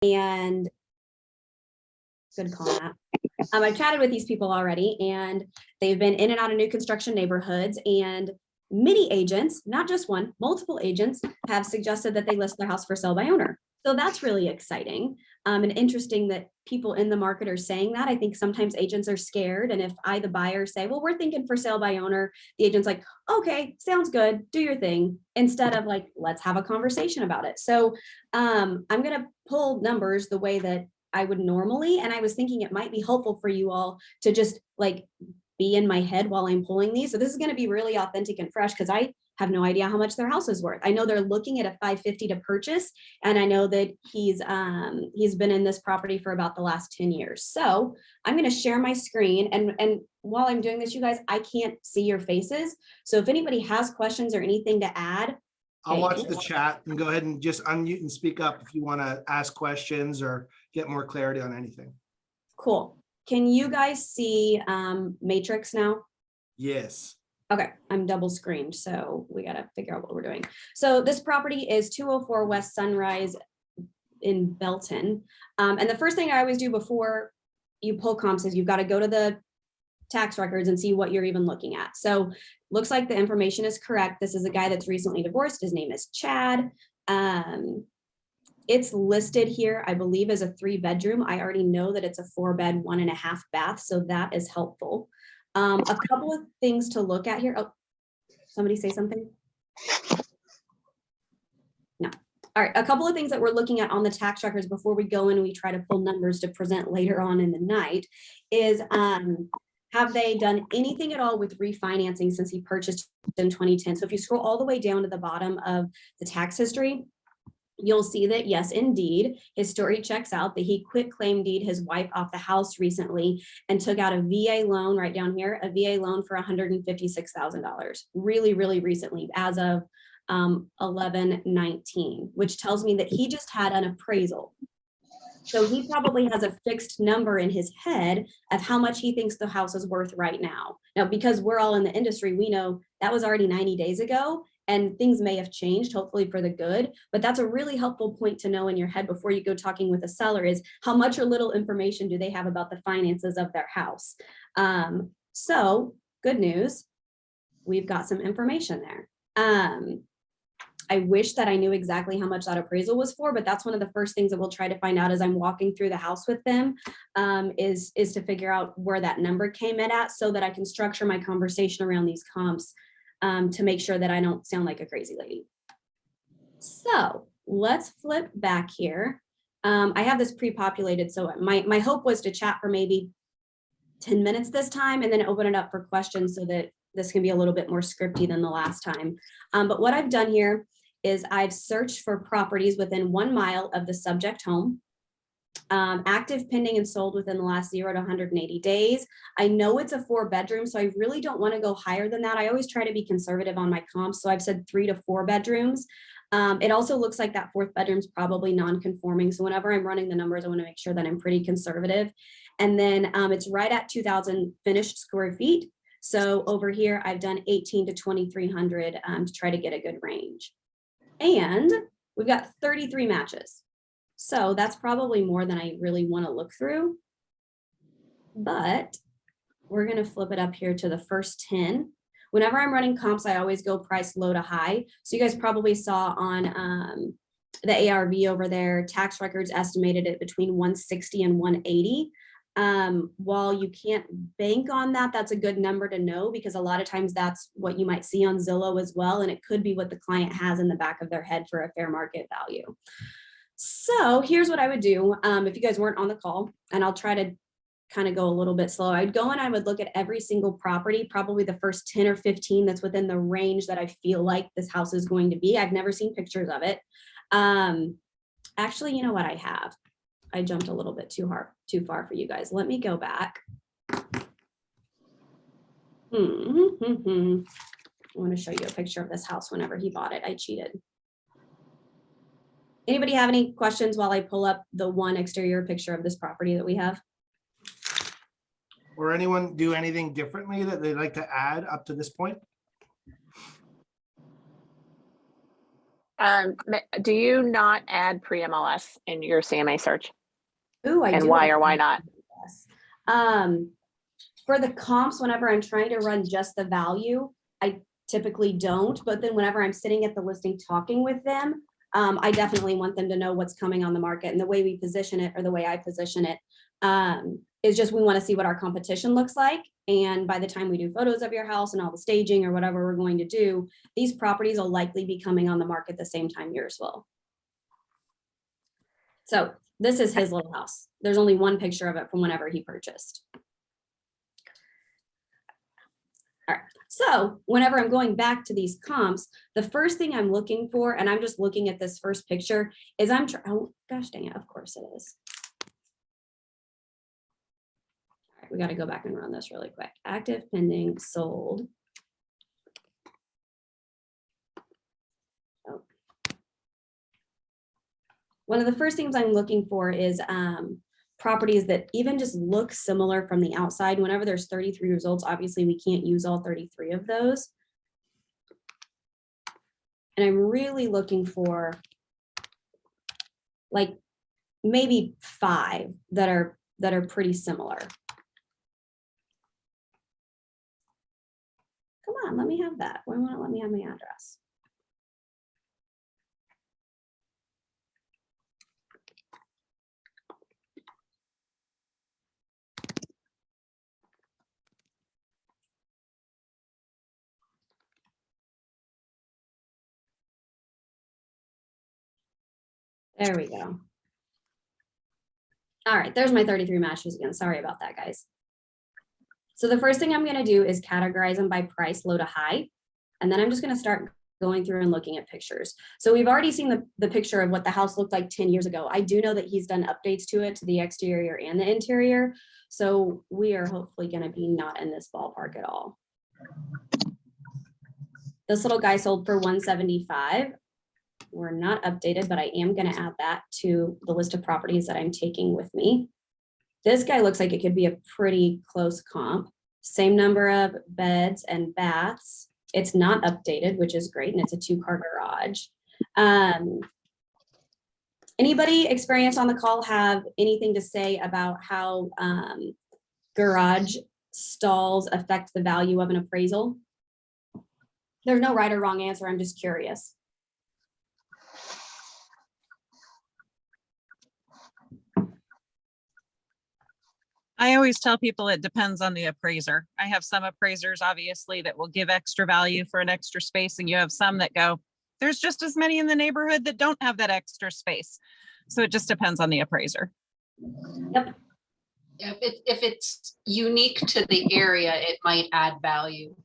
And good call, Matt. I've chatted with these people already, and they've been in and out of new construction neighborhoods, and many agents, not just one, multiple agents have suggested that they list their house for sale by owner. So that's really exciting and interesting that people in the market are saying that. I think sometimes agents are scared. And if I, the buyer, say, well, we're thinking for sale by owner, the agent's like, okay, sounds good, do your thing, instead of like, let's have a conversation about it. So I'm going to pull numbers the way that I would normally. And I was thinking it might be helpful for you all to just like be in my head while I'm pulling these. So this is going to be really authentic and fresh because I have no idea how much their house is worth. I know they're looking at a 550 to purchase, and I know that he's been in this property for about the last 10 years. So I'm going to share my screen, and while I'm doing this, you guys, I can't see your faces. So if anybody has questions or anything to add, I'll watch the chat and go ahead and just unmute and speak up if you want to ask questions or get more clarity on anything. Cool. Can you guys see Matrix now? Yes. Okay, I'm double screened, so we got to figure out what we're doing. So this property is 204 West Sunrise in Belton. And the first thing I always do before you pull comps is you've got to go to the tax records and see what you're even looking at. So looks like the information is correct. This is a guy that's recently divorced. His name is Chad. It's listed here, I believe, as a 3-bedroom. I already know that it's a 4-bed, 1.5 bath, so that is helpful. A couple of things to look at here. Oh, somebody say something? No. All right, a couple of things that we're looking at on the tax records before we go in and we try to pull numbers to present later on in the night is, have they done anything at all with refinancing since he purchased in 2010? So if you scroll all the way down to the bottom of the tax history, you'll see that, yes, indeed, his story checks out, that he quit claim deed his wife off the house recently and took out a VA loan right down here, a VA loan for $156,000, really, really recently, as of 11/19, which tells me that he just had an appraisal. So he probably has a fixed number in his head of how much he thinks the house is worth right now. Now, because we're all in the industry, we know that was already 90 days ago and things may have changed, hopefully for the good. But that's a really helpful point to know in your head before you go talking with a seller is how much or little information do they have about the finances of their house. So good news, we've got some information there. I wish that I knew exactly how much that appraisal was for, but that's one of the first things that we'll try to find out as I'm walking through the house with them, is to figure out where that number came in at so that I can structure my conversation around these comps to make sure that I don't sound like a crazy lady. So let's flip back here. I have this pre-populated, so my hope was to chat for maybe 10 minutes this time and then open it up for questions so that this can be a little bit more scripty than the last time. But what I've done here is I've searched for properties within 1 mile of the subject home, active, pending, and sold within the last 0 to 180 days. I know it's a 4-bedroom, so I really don't want to go higher than that. I always try to be conservative on my comps, so I've said 3 to 4 bedrooms. It also looks like that 4th bedroom is probably non-conforming, so whenever I'm running the numbers, I want to make sure that I'm pretty conservative. And then it's right at 2,000 finished square feet. So over here, I've done 18 to 2,300 to try to get a good range. And we've got 33 matches. So that's probably more than I really want to look through. But we're going to flip it up here to the first 10. Whenever I'm running comps, I always go price low to high. So you guys probably saw on the ARV over there, tax records estimated at between 160 and 180. While you can't bank on that, that's a good number to know because a lot of times that's what you might see on Zillow as well. And it could be what the client has in the back of their head for a fair market value. So here's what I would do if you guys weren't on the call, and I'll try to kind of go a little bit slow. I'd go and I would look at every single property, probably the first 10 or 15 that's within the range that I feel like this house is going to be. I've never seen pictures of it. Actually, you know what I have? I jumped a little bit too far for you guys. Let me go back. I want to show you a picture of this house whenever he bought it. I cheated. Anybody have any questions while I pull up the one exterior picture of this property that we have? Or anyone do anything differently that they'd like to add up to this point? Do you not add pre-MLS in your CMA search? Ooh, I And do. why or why not? Yes. For the comps, whenever I'm trying to run just the value, I typically don't, but then whenever I'm sitting at the listing talking with them, I definitely want them to know what's coming on the market, and the way we position it, or the way I position it, is just, we want to see what our competition looks like. And by the time we do photos of your house and all the staging or whatever we're going to do, these properties will likely be coming on the market the same time yours will. So this is his little house. There's only one picture of it from whenever he purchased. All right. So whenever I'm going back to these comps, the first thing I'm looking for, and I'm just looking at this first picture, is oh gosh dang it, of course it is. All right, we got to go back and run this really quick. Active, pending, sold. Oh. One of the first things I'm looking for is properties that even just look similar from the outside. Whenever there's 33 results, obviously we can't use all 33 of those. And I'm really looking for like maybe 5 that are pretty similar. Come on, let me have that. Why won't it let me have my address? There we go. All right, there's my 33 matches again. Sorry about that, guys. So the first thing I'm going to do is categorize them by price, low to high. And then I'm just going to start going through and looking at pictures. So we've already seen the picture of what the house looked like 10 years ago. I do know that he's done updates to it, to the exterior and the interior. So we are hopefully going to be not in this ballpark at all. This little guy sold for $175. We're not updated, but I am going to add that to the list of properties that I'm taking with me. This guy looks like it could be a pretty close comp. Same number of beds and baths. It's not updated, which is great, and it's a 2-car garage. Anybody experienced on the call have anything to say about how garage stalls affect the value of an appraisal? There's no right or wrong answer. I'm just curious. I always tell people it depends on the appraiser. I have some appraisers, obviously, that will give extra value for an extra space, and you have some that go, there's just as many in the neighborhood that don't have that extra space. So it just depends on the appraiser. Yep. If it's unique to the area, it might add value.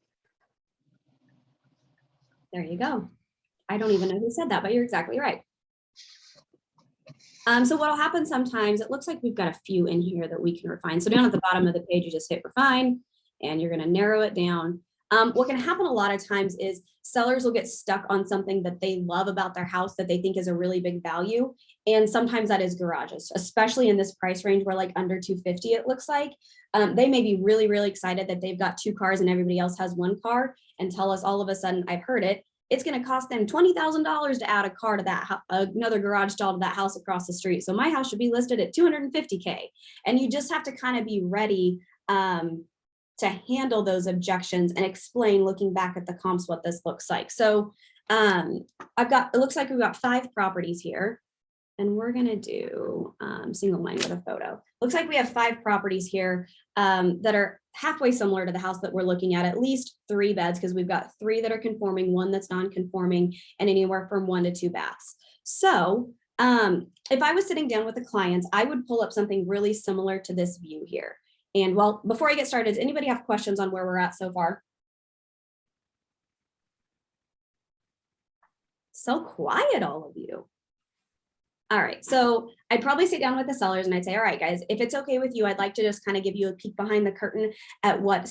There you go. I don't even know who said that, but you're exactly right. So what'll happen sometimes, it looks like we've got a few in here that we can refine. So down at the bottom of the page, you just hit refine and you're going to narrow it down. What can happen a lot of times is sellers will get stuck on something that they love about their house that they think is a really big value. And sometimes that is garages, especially in this price range where like under 250, it looks like. They may be really, really excited that they've got 2 cars and everybody else has 1 car, and tell us all of a sudden, I've heard it, it's going to cost them $20,000 to add a car to that, another garage stall to that house across the street. So my house should be listed at $250K. And you just have to kind of be ready to handle those objections and explain, looking back at the comps, what this looks like. So it looks like we've got 5 properties here, and we're going to do single line with a photo. Looks like we have 5 properties here that are halfway similar to the house that we're looking at least 3 beds, because we've got 3 that are conforming, 1 that's non-conforming, and anywhere from 1 to 2 baths. So if I was sitting down with the clients, I would pull up something really similar to this view here. And well, before I get started, does anybody have questions on where we're at so far? So quiet, all of you. All right, so I'd probably sit down with the sellers and I'd say, all right, guys, if it's okay with you, I'd like to just kind of give you a peek behind the curtain at what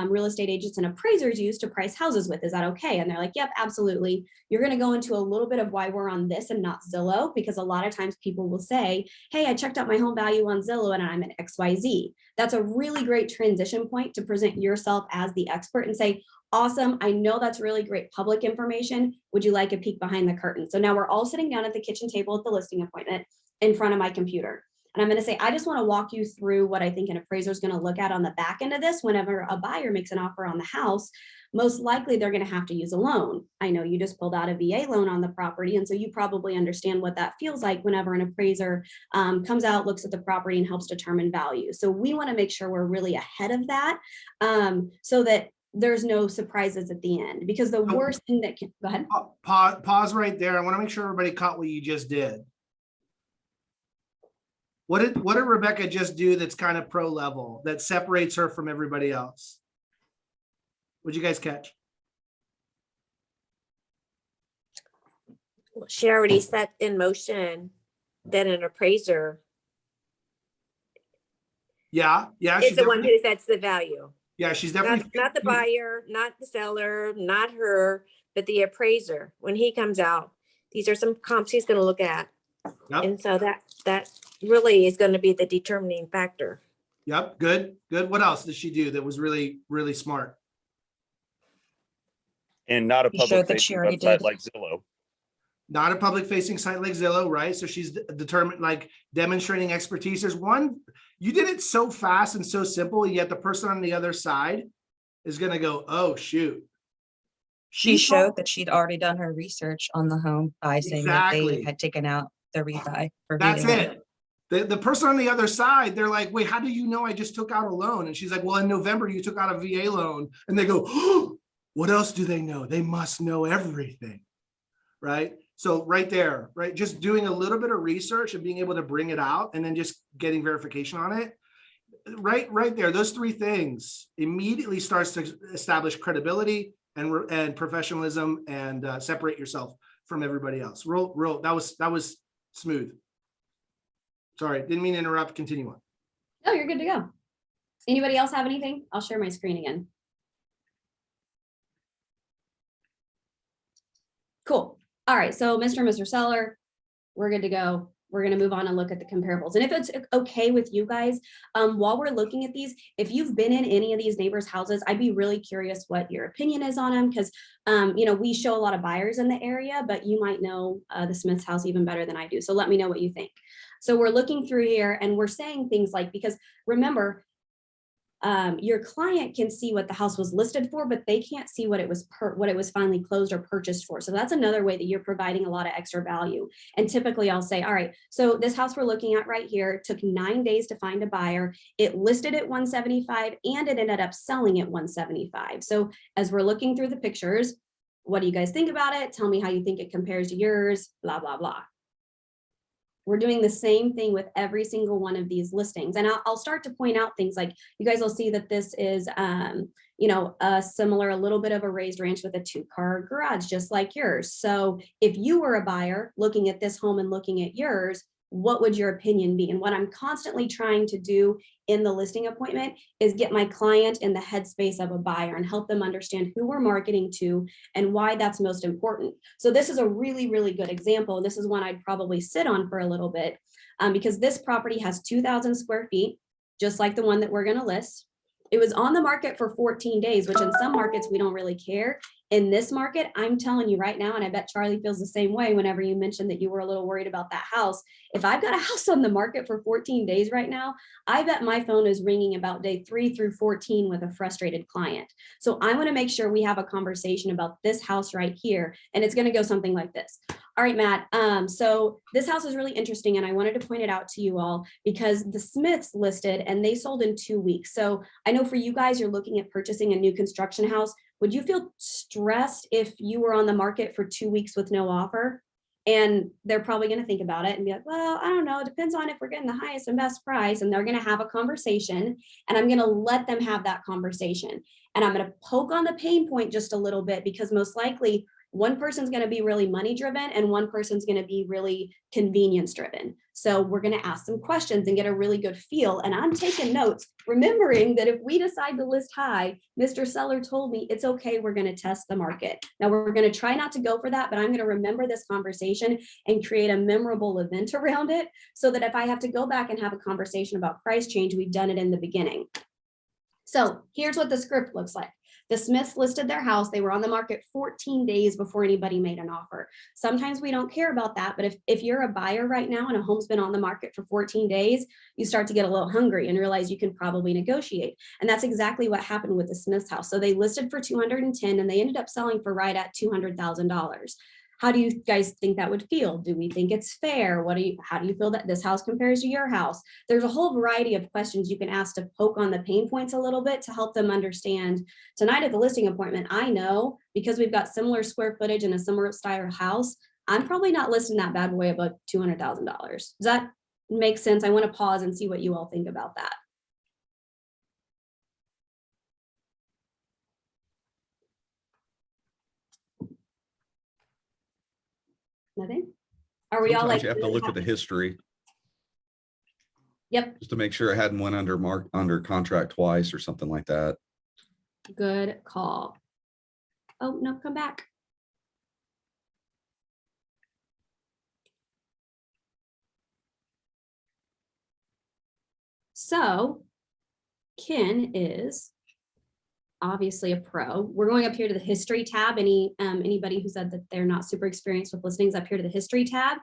real estate agents and appraisers use to price houses with. Is that okay? And they're like, yep, absolutely. You're going to go into a little bit of why we're on this and not Zillow, because a lot of times people will say, hey, I checked out my home value on Zillow and I'm at XYZ. That's a really great transition point to present yourself as the expert and say, Awesome. I know that's really great public information. Would you like a peek behind the curtain? So now we're all sitting down at the kitchen table at the listing appointment in front of my computer. And I'm going to say, I just want to walk you through what I think an appraiser is going to look at on the back end of this. Whenever a buyer makes an offer on the house, most likely they're going to have to use a loan. I know you just pulled out a VA loan on the property. And so you probably understand what that feels like whenever an appraiser comes out, looks at the property and helps determine value. So we want to make sure we're really ahead of that so that there's no surprises at the end, because the worst thing that can, go ahead. Pause right there. I want to make sure everybody caught what you just did. What did Rebecca just do that's kind of pro level that separates her from everybody else? What'd you guys catch? She already set in motion that an appraiser Yeah, is the one who sets the value. Yeah, she's definitely Not the buyer, not the seller, not her, but the appraiser. When he comes out, these are some comps he's going to look at. Yep. And so that really is going to be the determining factor. Yep, good. What else did she do that was really, really smart? And not a You showed public that she facing already website did. like Zillow. Not a public facing site like Zillow, right? So she's determined, like demonstrating expertise. There's one, you did it so fast and so simple, and yet the person on the other side is going to go, oh, shoot. She showed that she'd already done her research on the home by saying that Exactly. they had taken out the refi. for That's VA. it. The person on the other side, they're like, wait, how do you know I just took out a loan? And she's like, well, in November, you took out a VA loan. And they go, oh, what else do they know? They must know everything, right? So right there, right? Just doing a little bit of research and being able to bring it out and then just getting verification on it. Right there, those three things immediately starts to establish credibility and professionalism and separate yourself from everybody else. Real, that was smooth. Sorry, didn't mean to interrupt. Continue on. No, you're good to go. Anybody else have anything? I'll share my screen again. Cool. All right, so Mr. and Mr. Seller, we're good to go. We're going to move on and look at the comparables. And if it's okay with you guys, while we're looking at these, if you've been in any of these neighbors' houses, I'd be really curious what your opinion is on them, because we show a lot of buyers in the area, but you might know the Smith's house even better than I do. So let me know what you think. So we're looking through here and we're saying things like, because remember, your client can see what the house was listed for, but they can't see what it was finally closed or purchased for. So that's another way that you're providing a lot of extra value. And typically I'll say, all right, so this house we're looking at right here took 9 days to find a buyer. It listed at 175 and it ended up selling at 175. So as we're looking through the pictures, what do you guys think about it? Tell me how you think it compares to yours, blah, blah, blah. We're doing the same thing with every single one of these listings. And I'll start to point out things like, you guys will see that this is, a similar, a little bit of a raised ranch with a 2-car garage, just like yours. So if you were a buyer looking at this home and looking at yours, what would your opinion be? And what I'm constantly trying to do in the listing appointment is get my client in the headspace of a buyer and help them understand who we're marketing to and why that's most important. So this is a really, really good example. This is one I'd probably sit on for a little bit because this property has 2,000 square feet, just like the one that we're going to list. It was on the market for 14 days, which in some markets we don't really care. In this market, I'm telling you right now, and I bet Charlie feels the same way whenever you mentioned that you were a little worried about that house. If I've got a house on the market for 14 days right now, I bet my phone is ringing about day 3 through 14 with a frustrated client. So I want to make sure we have a conversation about this house right here. And it's going to go something like this. All right, Matt. So this house is really interesting. And I wanted to point it out to you all because the Smiths listed and they sold in 2 weeks. So I know for you guys, you're looking at purchasing a new construction house. Would you feel stressed if you were on the market for 2 weeks with no offer? And they're probably going to think about it and be like, well, I don't know. It depends on if we're getting the highest and best price. And they're going to have a conversation and I'm going to let them have that conversation. And I'm going to poke on the pain point just a little bit because most likely one person's going to be really money driven and one person's going to be really convenience driven. So we're going to ask some questions and get a really good feel. And I'm taking notes, remembering that if we decide to list high, Mr. Seller told me it's okay. We're going to test the market. Now we're going to try not to go for that, but I'm going to remember this conversation and create a memorable event around it so that if I have to go back and have a conversation about price change, we've done it in the beginning. So here's what the script looks like. The Smiths listed their house. They were on the market 14 days before anybody made an offer. Sometimes we don't care about that, but if you're a buyer right now and a home's been on the market for 14 days, you start to get a little hungry and realize you can probably negotiate. And that's exactly what happened with the Smiths house. So they listed for 210 and they ended up selling for right at $200,000. How do you guys think that would feel? Do we think it's fair? How do you feel that this house compares to your house? There's a whole variety of questions you can ask to poke on the pain points a little bit to help them understand. Tonight at the listing appointment, I know because we've got similar square footage and a similar style house, I'm probably not listing that bad boy above $200,000. Does that make sense? I want to pause and see what you all think about that. Nothing? Are we all Sometimes like? you have to look at the history Yep, just to make sure it hadn't went under contract twice or something like that. good call. Oh, no, come back. So Ken is obviously a pro. We're going up here to the history tab. Anybody who said that they're not super experienced with listings, up here to the history tab,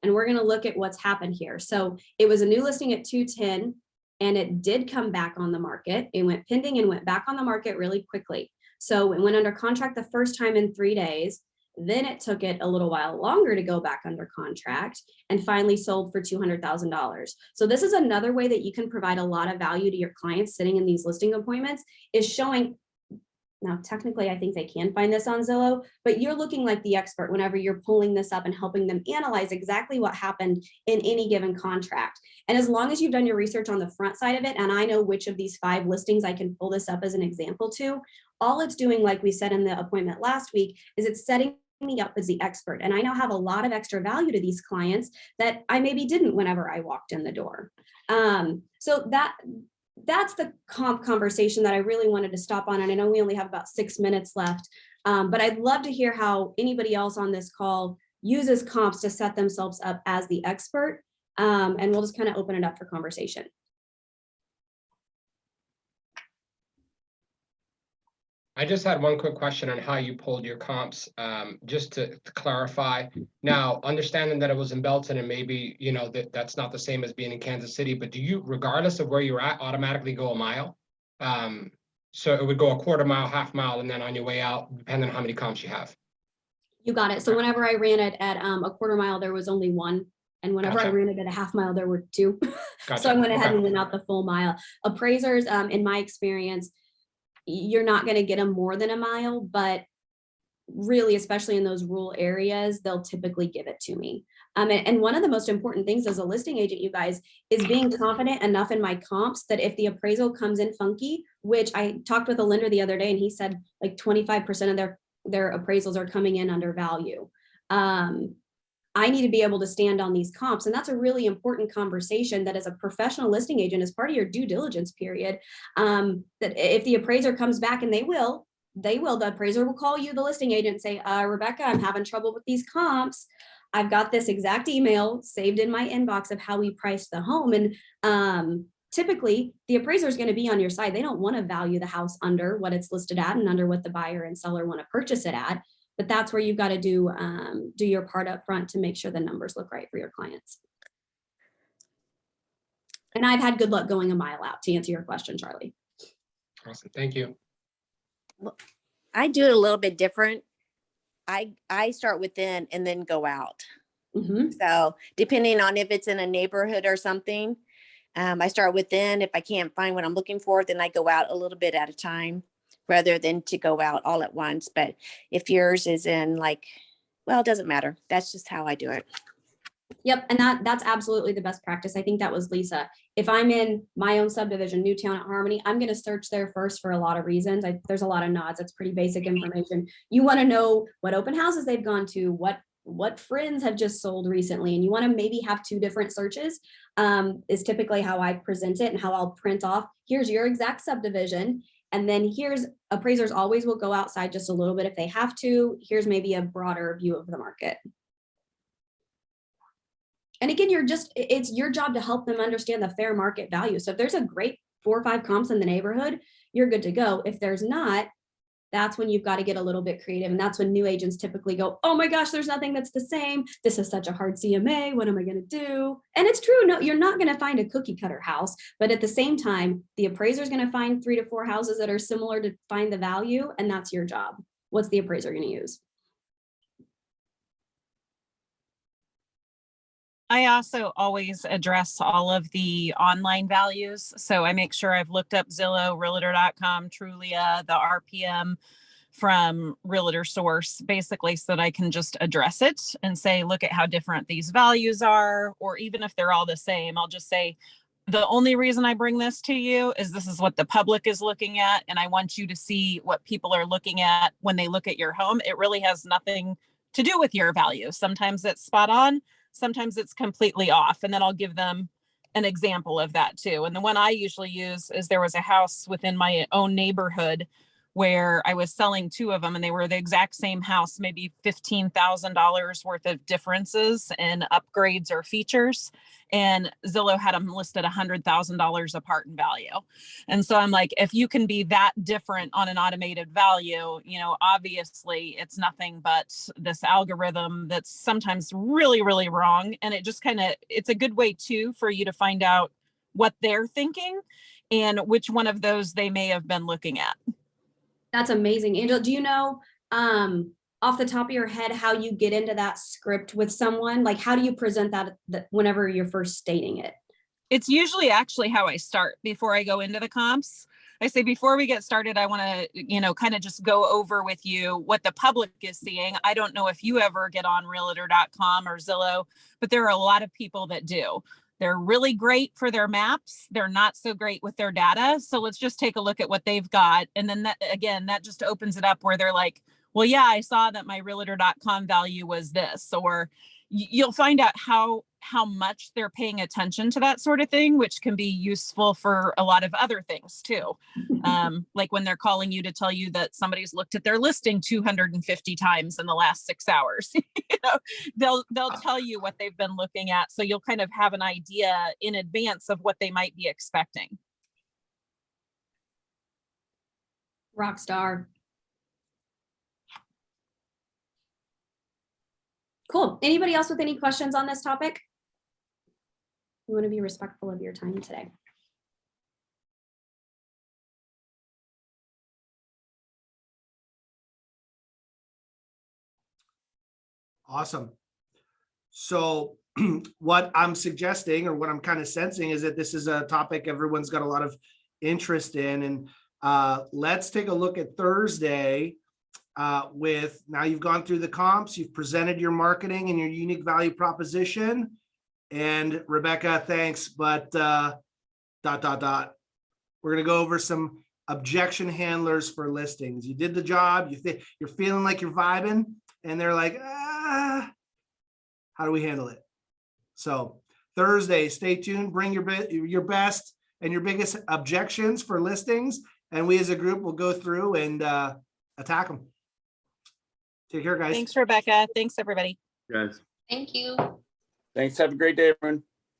and we're going to look at what's happened here. So it was a new listing at 210 and it did come back on the market. It went pending and went back on the market really quickly. So it went under contract the first time in 3 days. Then it took it a little while longer to go back under contract and finally sold for $200,000. So this is another way that you can provide a lot of value to your clients sitting in these listing appointments, is showing. Now, technically, I think they can find this on Zillow, but you're looking like the expert whenever you're pulling this up and helping them analyze exactly what happened in any given contract. And as long as you've done your research on the front side of it, and I know which of these 5 listings I can pull this up as an example to, all it's doing, like we said in the appointment last week, is it's setting me up as the expert. And I now have a lot of extra value to these clients that I maybe didn't whenever I walked in the door. So that's the comp conversation that I really wanted to stop on. And I know we only have about 6 minutes left, but I'd love to hear how anybody else on this call uses comps to set themselves up as the expert. And we'll just kind of open it up for conversation. I just had one quick question on how you pulled your comps, just to clarify. Now, understanding that it was in Belton and maybe, you know, that's not the same as being in Kansas City, but do you, regardless of where you're at, automatically go a mile? So it would go a quarter mile, half mile, and then on your way out, depending on how many comps you have. You got it. So whenever I ran it at a quarter mile, there was only 1. And whenever I ran it at a half mile, there were 2. Gotcha. So I went ahead and went out the full mile. Appraisers, in my experience, you're not going to get them more than a mile, but really, especially in those rural areas, they'll typically give it to me. And one of the most important things as a listing agent, you guys, is being confident enough in my comps that if the appraisal comes in funky, which I talked with a lender the other day, and he said like 25% of their appraisals are coming in under value. I need to be able to stand on these comps. And that's a really important conversation that as a professional listing agent, as part of your due diligence period, that if the appraiser comes back, and the appraiser will call you, the listing agent, say, Rebecca, I'm having trouble with these comps. I've got this exact email saved in my inbox of how we priced the home. And typically the appraiser is going to be on your side. They don't want to value the house under what it's listed at and under what the buyer and seller want to purchase it at. But that's where you've got to do your part up front to make sure the numbers look right for your clients. And I've had good luck going a mile out, to answer your question, Charlie. Awesome. Thank you. Well, I do it a little bit different. I start within and then go out. Mm-hmm. So depending on if it's in a neighborhood or something, I start within. If I can't find what I'm looking for, then I go out a little bit at a time, rather than to go out all at once. But if yours is in like, well, it doesn't matter. That's just how I do it. Yep, and that's absolutely the best practice. I think that was Lisa. If I'm in my own subdivision, Newtown at Harmony, I'm going to search there first for a lot of reasons. There's a lot of nods. It's pretty basic information. You want to know what open houses they've gone to, what friends have just sold recently, and you want to maybe have 2 different searches. Is typically how I present it and how I'll print off. Here's your exact subdivision. And then here's, appraisers always will go outside just a little bit if they have to. Here's maybe a broader view of the market. And again, it's your job to help them understand the fair market value. So if there's a great 4 or 5 comps in the neighborhood, you're good to go. If there's not, that's when you've got to get a little bit creative. And that's when new agents typically go, oh my gosh, there's nothing that's the same. This is such a hard CMA. What am I going to do? And it's true. No, you're not going to find a cookie cutter house. But at the same time, the appraiser is going to find 3 to 4 houses that are similar to find the value. And that's your job. What's the appraiser going to use? I also always address all of the online values. So I make sure I've looked up Zillow, Realtor.com, Trulia, the RPM from Realtor Source, basically so that I can just address it and say, look at how different these values are. Or even if they're all the same, I'll just say, the only reason I bring this to you is this is what the public is looking at. And I want you to see what people are looking at when they look at your home. It really has nothing to do with your value. Sometimes it's spot on. Sometimes it's completely off. And then I'll give them an example of that too. And the one I usually use is there was a house within my own neighborhood where I was selling 2 of them and they were the exact same house, maybe $15,000 worth of differences in upgrades or features. And Zillow had them listed $100,000 apart in value. And so I'm like, if you can be that different on an automated value, you know, obviously it's nothing but this algorithm that's sometimes really, really wrong. And it just kind of, it's a good way too for you to find out what they're thinking and which one of those they may have been looking at. That's amazing. Angel, do you know off the top of your head how you get into that script with someone? Like, how do you present that whenever you're first stating it? It's usually actually how I start before I go into the comps. I say, before we get started, I want to, you know, kind of just go over with you what the public is seeing. I don't know if you ever get on Realtor.com or Zillow, but there are a lot of people that do. They're really great for their maps. They're not so great with their data. So let's just take a look at what they've got. And then that, again, that just opens it up where they're like, well, yeah, I saw that my Realtor.com value was this, or you'll find out how much they're paying attention to that sort of thing, which can be useful for a lot of other things too. Like when they're calling you to tell you that somebody's looked at their listing 250 times in the last 6 hours. You know, they'll tell you what they've been looking at. So you'll kind of have an idea in advance of what they might be expecting. Rockstar. Cool. Anybody else with any questions on this topic? We want to be respectful of your time today. Awesome. So what I'm suggesting, or what I'm kind of sensing, is that this is a topic everyone's got a lot of interest in. And let's take a look at Thursday with, now you've gone through the comps, you've presented your marketing and your unique value proposition. And Rebecca, thanks, but ... We're going to go over some objection handlers for listings. You did the job. You're feeling like you're vibing, and they're like, how do we handle it? So Thursday, stay tuned. Bring your best and your biggest objections for listings, and we as a group will go through and attack them. Take care, guys. Thanks, Rebecca. Thanks, everybody. Guys, Thank you. thanks. Have a great day, everyone.